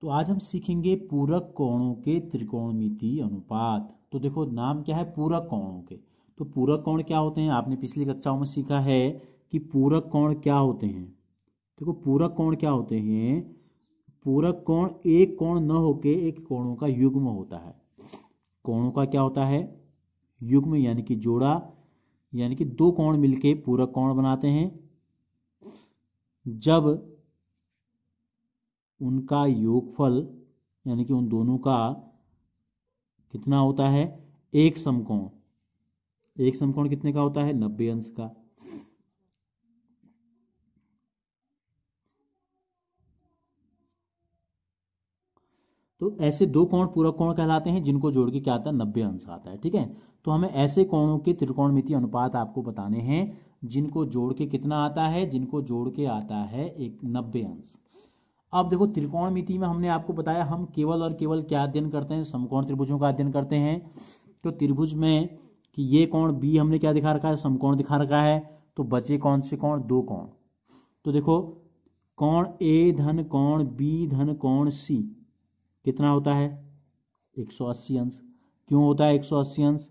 तो आज हम सीखेंगे पूरक कोणों के त्रिकोणमितीय अनुपात। तो देखो नाम क्या है, पूरक कोणों के। तो पूरक कोण क्या होते हैं, आपने पिछली कक्षाओं में सीखा है कि पूरक कोण क्या होते हैं। देखो पूरक कोण क्या होते हैं, पूरक कोण एक कोण न होके एक कोणों का युग्म होता है। कोणों का क्या होता है, युग्म, यानी कि जोड़ा, यानी कि दो कोण मिलके पूरक कोण बनाते हैं। जब उनका योगफल यानी कि उन दोनों का कितना होता है, एक समकोण। एक समकोण कितने का होता है, 90 अंश का। तो ऐसे दो कोण पूरक कोण कहलाते हैं जिनको जोड़ के क्या आता है, 90 अंश आता है। ठीक है, तो हमें ऐसे कोणों के त्रिकोणमितीय अनुपात आपको बताने हैं जिनको जोड़ के कितना आता है, जिनको जोड़ के आता है एक 90 अंश। अब देखो त्रिकोणमिति में हमने आपको बताया हम केवल और केवल क्या अध्ययन करते हैं, समकोण त्रिभुजों का अध्ययन करते हैं। तो त्रिभुज में कि ये कोण बी हमने क्या दिखा रखा है, समकोण दिखा रखा है। तो बचे कौन से कोण, दो कोण। तो देखो कोण ए धन कोण बी धन कोण सी कितना होता है, 180 अंश। क्यों होता है 180 अंश,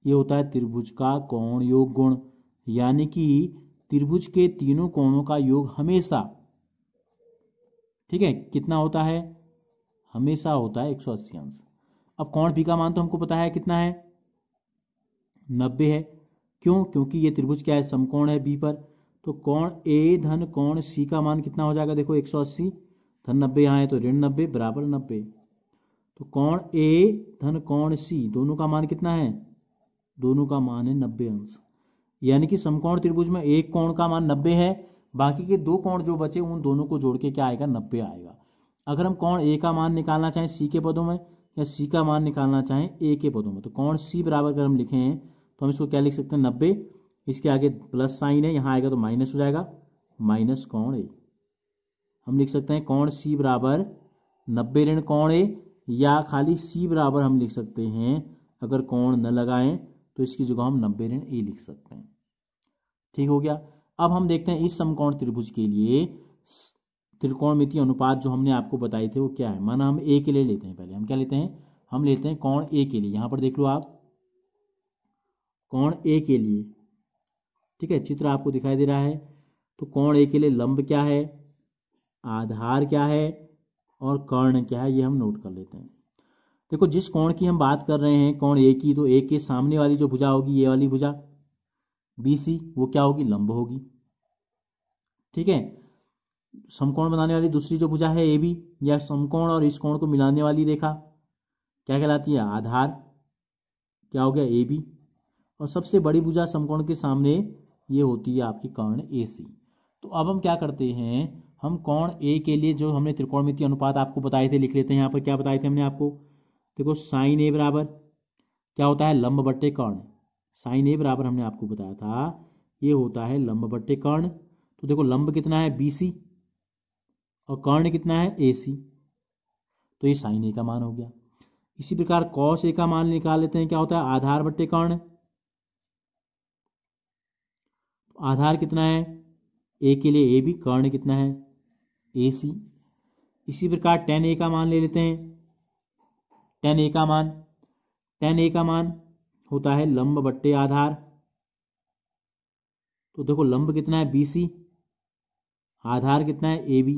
ये होता है त्रिभुज का कोण योग गुण। यानी कि त्रिभुज के तीनों कोणों का योग हमेशा, ठीक है, कितना होता है, हमेशा होता है 180 अंश। अब कोण बी का मान तो हमको पता है कितना है, 90 है। क्यों, क्योंकि ये त्रिभुज क्या है, समकोण है बी पर। तो कोण ए धन कोण सी का मान कितना हो जाएगा, देखो 180 धन 90 यहाँ है तो ऋण 90 बराबर 90। तो कोण ए धन कोण सी दोनों का मान कितना है, दोनों का मान है 90 अंश। यानी कि समकोण त्रिभुज में एक कोण का मान 90 है, बाकी के दो कोण जो बचे उन दोनों को जोड़ के क्या आएगा, 90 आएगा। अगर हम कोण ए का मान निकालना चाहें सी के पदों में, या सी का मान निकालना चाहें ए के पदों में, तो कोण सी बराबर अगर हम लिखें तो हम इसको क्या लिख सकते हैं, 90। इसके आगे प्लस साइन है, यहाँ आएगा तो माइनस हो जाएगा, माइनस कोण ए। हम लिख सकते हैं कोण सी बराबर 90 ऋण कोण ए, या खाली सी बराबर हम लिख सकते हैं, अगर कोण न लगाएं तो इसकी जगह हम 90 ऋण ए लिख सकते हैं। ठीक हो गया। अब हम देखते हैं इस समकोण त्रिभुज के लिए त्रिकोणमितीय अनुपात जो हमने आपको बताए थे वो क्या है। माना हम ए के लिए लेते हैं, पहले हम क्या लेते हैं, हम लेते हैं कोण ए के लिए। यहां पर देख लो आप, कोण ए के लिए, ठीक है, चित्र आपको दिखाई दे रहा है। तो कोण ए के लिए लंब क्या है, आधार क्या है, और कर्ण क्या है, ये हम नोट कर लेते हैं। देखो जिस कोण की हम बात कर रहे हैं, कोण ए की, तो ए के सामने वाली जो भुजा होगी, ये वाली भुजा BC, वो क्या होगी, लंब होगी। ठीक है, समकोण बनाने वाली दूसरी जो भुजा है AB, या समकोण और इस कोण को मिलाने वाली रेखा क्या कहलाती है, आधार, क्या हो गया, AB। और सबसे बड़ी भुजा समकोण के सामने ये होती है आपकी कर्ण AC। तो अब हम क्या करते हैं, हम कोण A के लिए जो हमने त्रिकोणमितीय अनुपात आपको बताए थे लिख लेते हैं। यहाँ पर क्या बताए थे हमने आपको, देखो साइन A बराबर क्या होता है, लंब बट्टे कर्ण। साइन A बराबर हमने आपको बताया था ये होता है लंब बट्टे कर्ण। तो देखो लंब कितना है BC, और कर्ण कितना है AC, तो ये साइन A का मान हो गया। इसी प्रकार कॉस A का मान निकाल लेते हैं, क्या होता है, आधार बट्टे कर्ण। आधार कितना है A के लिए AB, कर्ण कितना है AC। इसी प्रकार टेन A का मान ले लेते हैं, टेन A का मान, टेन A का मान होता है लंब बट्टे आधार। तो देखो लंब कितना है BC, आधार कितना है AB।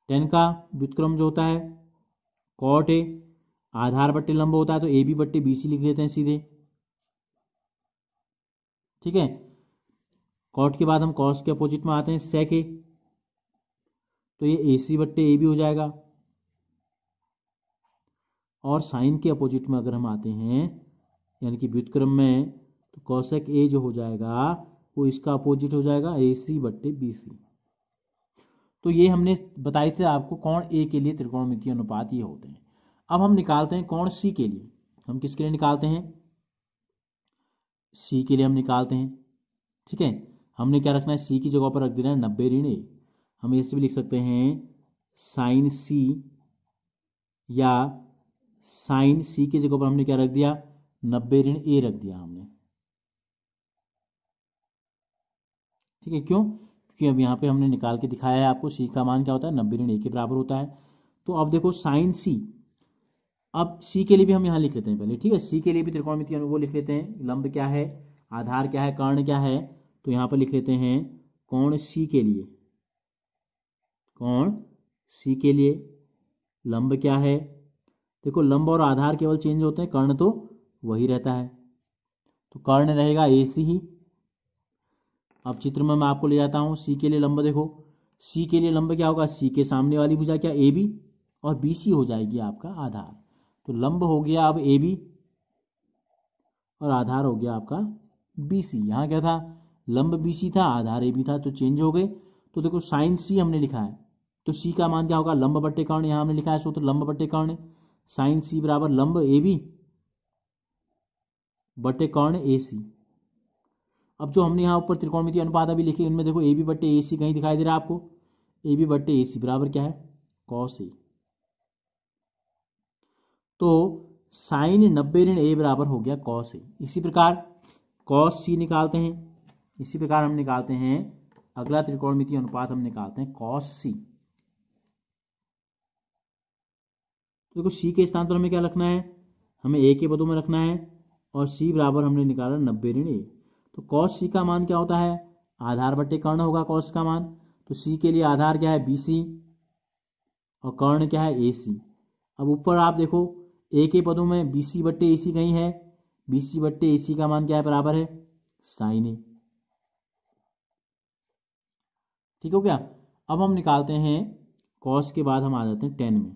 टेन का व्युत्क्रम जो होता है कॉट A, आधार बट्टे लंब होता है तो AB बट्टे BC लिख लेते हैं सीधे। ठीक है, कॉट के बाद हम कॉस के अपोजिट में आते हैं सेक A, तो ये AC बट्टे AB हो जाएगा। और साइन के अपोजिट में अगर हम आते हैं यानी कि व्युत्क्रम में, तो कॉसेक A जो हो जाएगा वो इसका अपोजिट हो जाएगा AC बट्टे BC। तो ये हमने बताए थे आपको कोण A के लिए त्रिकोणमितीय अनुपात ये होते हैं। अब हम निकालते हैं कोण C के लिए। हम किसके लिए निकालते हैं, C के लिए हम निकालते हैं। ठीक है, हमने क्या रखना है, C की जगह पर रख देना है 90 ऋण A। हम ऐसे भी लिख सकते हैं साइन C, या साइन C की जगह पर हमने क्या रख दिया, 90 ऋण A रख दिया हमने। ठीक है, क्यों, क्योंकि अब यहाँ पे हमने निकाल के दिखाया है आपको सी का मान क्या होता है 90 ऋण ए के बराबर होता है। तो अब देखो साइन सी, अब सी के लिए भी हम यहाँ लिख लेते हैं पहले, ठीक है। सी के लिए भी त्रिकोणमितीय वो लिख लेते हैं, लंब क्या है, आधार क्या है, कर्ण क्या है। तो यहाँ पर लिख लेते हैं कोण सी के लिए, कोण सी के लिए लंब क्या है। देखो लंब और आधार केवल चेंज होते हैं, कर्ण तो वही रहता है, तो कर्ण रहेगा ए सी ही। अब चित्र में मैं आपको ले जाता हूँ सी के लिए लंब। देखो सी के लिए लंब क्या होगा, सी के सामने वाली भुजा क्या ए बी, और बी सी हो जाएगी आपका आधार। तो लंब हो गया अब ए बी और आधार हो गया आपका बी सी। यहाँ क्या था, लंब बी सी था, आधार ए बी था, तो चेंज हो गए। तो देखो साइन सी हमने लिखा है, तो सी का मान क्या होगा, लंब बट्टे कर्ण। यहाँ हमने लिखा है सूत्र लंब बट्टे कर्ण, साइन सी बराबर लंब ए बी बट्टे कर्ण ए सी। अब जो हमने यहाँ ऊपर त्रिकोणमितीय अनुपात अभी लिखे, इनमें देखो ए बी बट्टे ए सी कहीं दिखाई दे रहा है आपको, ए बी बट्टे ए सी बराबर क्या है, कॉस ए। तो साइन 90 ऋण ए बराबर हो गया कॉस ए। इसी प्रकार कॉस सी निकालते हैं, इसी प्रकार हम निकालते हैं अगला त्रिकोणमितीय अनुपात, हम निकालते हैं कॉस सी। तो देखो सी के स्थान पर हमें क्या रखना है, हमें ए के पदों में रखना है, और सी बराबर हमने निकाला 90 ऋण ए। तो कॉस सी का मान क्या होता है, आधार बट्टे कर्ण होगा कॉस का मान। तो सी के लिए आधार क्या है बी सी और कर्ण क्या है ए सी। अब ऊपर आप देखो ए के पदों में बी सी बट्टे ए सी कहीं है, बी सी बट्टे ए सी का मान क्या है, बराबर है साइन ए। ठीक हो गया। अब हम निकालते हैं कॉस के बाद हम आ जाते हैं टेन में,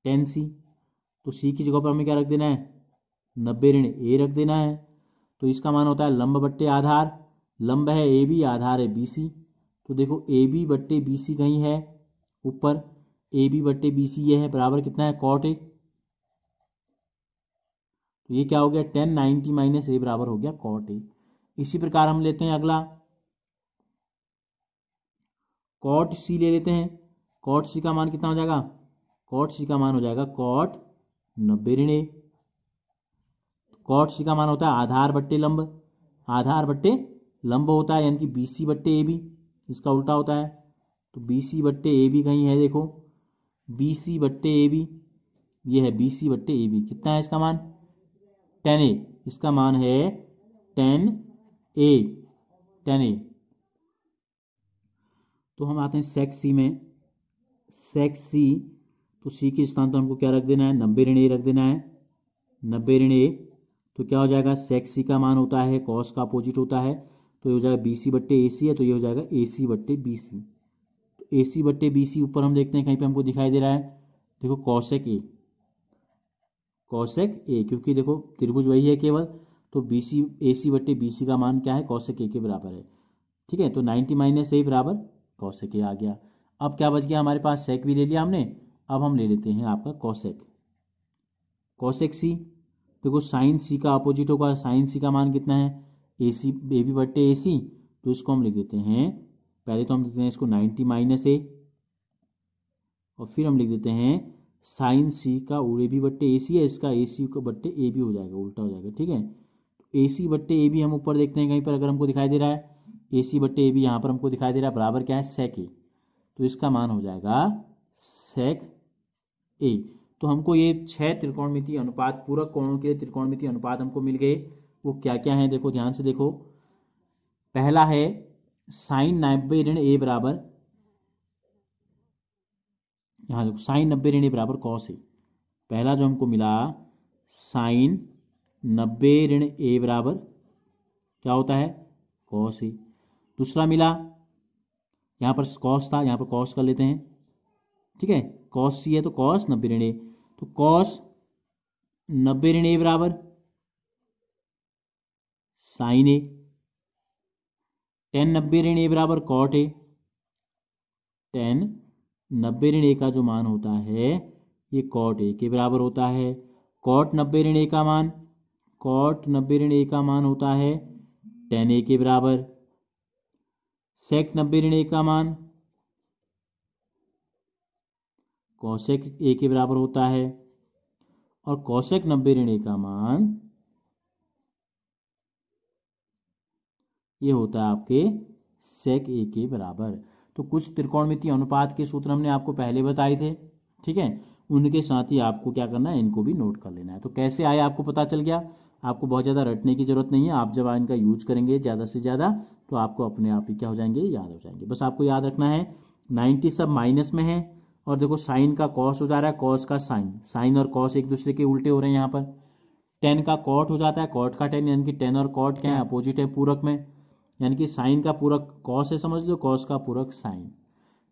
टेन सी। तो सी की जगह पर हमें क्या रख देना है, 90 ऋण ए रख देना है। तो इसका मान होता है लंब बट्टे आधार, लंब है ए बी, आधार है बी सी। तो देखो ए बी बट्टे बी सी कहीं है ऊपर, ए बी बट्टे बी सी ये है, बराबर कितना है कॉट ए। तो ये क्या हो गया, 10 90 माइनस ए बराबर हो गया कॉट ए। इसी प्रकार हम लेते हैं अगला कॉट सी ले लेते हैं। कॉट सी का मान कितना हो जाएगा, कॉट सी का मान हो जाएगा कॉट 90 ऋण ए। कॉट सी का मान होता है आधार बट्टे लंब, आधार बट्टे लंब होता है, यानी कि बी सी बट्टे ए बी, इसका उल्टा होता है। तो बी सी बट्टे ए बी कहीं है, देखो बी सी बट्टे ए बी, ये है बी सी बट्टे ए बी। कितना है इसका मान, 10 ए, इसका मान है 10 ए, 10 ए। तो हम आते हैं सेक सी में, सेक सी। तो सी के स्थान पर हमको क्या रख देना है, 90 ऋण ए रख देना है, 90 ऋण ए। तो क्या हो जाएगा, सेक सी का मान होता है कॉस का अपोजिट होता है, तो ये हो जाएगा बी सी बट्टे ए सी है, तो ये हो जाएगा ए सी बट्टे बी सी। तो ए सी बट्टे बी सी ऊपर हम देखते हैं कहीं पे हमको दिखाई दे रहा है, देखो कॉसेक ए, कॉसेक ए, क्योंकि देखो त्रिभुज वही है केवल। तो बी सी ए सी बट्टे बी सी का मान क्या है, कॉसेक ए के बराबर है। ठीक है, तो 90 माइनस ए बराबर कॉसेक ए आ गया। अब क्या बच गया हमारे पास, सेक भी ले लिया हमने, अब हम ले लेते हैं आपका कॉसेक, कॉसेक सी। देखो साइन सी का अपोजिट होगा, साइन सी का मान कितना है, ए सी ए बी बट्टे ए सी। तो इसको हम लिख देते हैं, पहले तो हम लिखते हैं इसको 90 माइनस ए, और फिर हम लिख देते हैं साइन सी का ए बी बट्टे ए सी है, इसका ए सी का बट्टे ए बी हो जाएगा, उल्टा हो जाएगा। ठीक है, तो ए सी बट्टे ए बी हम ऊपर देखते हैं कहीं पर अगर हमको दिखाई दे रहा है, ए सी बट्टे ए बी यहाँ पर हमको दिखाई दे रहा है, बराबर क्या है सेक ए। तो इसका मान हो जाएगा सेक ए। तो हमको ये 6 त्रिकोणमितीय अनुपात, पूरक कोणों के त्रिकोणमितीय अनुपात हमको मिल गए। वो क्या क्या है, देखो ध्यान से देखो। पहला है साइन 90 ऋण ए बराबर, यहाँ देखो साइन 90 ऋण ए बराबर कॉस ए। पहला जो हमको मिला साइन 90 ऋण ए बराबर क्या होता है, कॉस ए। दूसरा मिला, यहाँ पर कॉस था, यहाँ पर कॉस कर लेते हैं। ठीक है, कॉस सी है तो कॉस 90 ऋण ए, तो कॉस 90 ऋण ए बराबर साइन ए। 10 90 ऋण ए बराबर कॉट ए। 10 90 ऋण ए का जो मान होता है ये कॉट ए के बराबर होता है। कॉट 90 ऋण ए का मान, कॉट 90 ऋण ए का मान होता है 10 ए के बराबर। सेक 90 ऋण ए का मान कॉसेक ए के बराबर होता है, और कॉसेक 90 ऋण ए का मान ये होता है आपके सेक ए के बराबर। तो कुछ त्रिकोणमितीय अनुपात के सूत्र हमने आपको पहले बताए थे, ठीक है, उनके साथ ही आपको क्या करना है, इनको भी नोट कर लेना है। तो कैसे आए आपको पता चल गया, आपको बहुत ज़्यादा रटने की जरूरत नहीं है। आप जब इनका यूज करेंगे ज़्यादा से ज़्यादा तो आपको अपने आप ही क्या हो जाएंगे, याद हो जाएंगे। बस आपको याद रखना है 90 सब माइनस में है, और देखो साइन का कॉस हो जा रहा है, कॉस का साइन, साइन और कॉस एक दूसरे के उल्टे हो रहे हैं यहाँ पर। टेन का कॉट हो जाता है, कॉट का टेन, यानी कि टेन और कॉट क्या है, अपोजिट है पूरक में, यानी कि साइन का पूरक कॉस है, समझ लो, कॉस का पूरक साइन,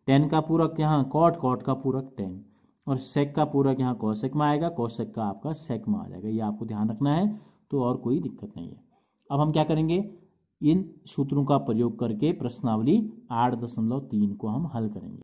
टेन का पूरक यहाँ कॉट, कॉट का पूरक टेन, और सेक का पूरक यहाँ कॉसेक में आएगा, कॉसेक का आपका सेक में आ जाएगा। ये आपको ध्यान रखना है, तो और कोई दिक्कत नहीं है। अब हम क्या करेंगे, इन सूत्रों का प्रयोग करके प्रश्नावली 8.3 को हम हल करेंगे।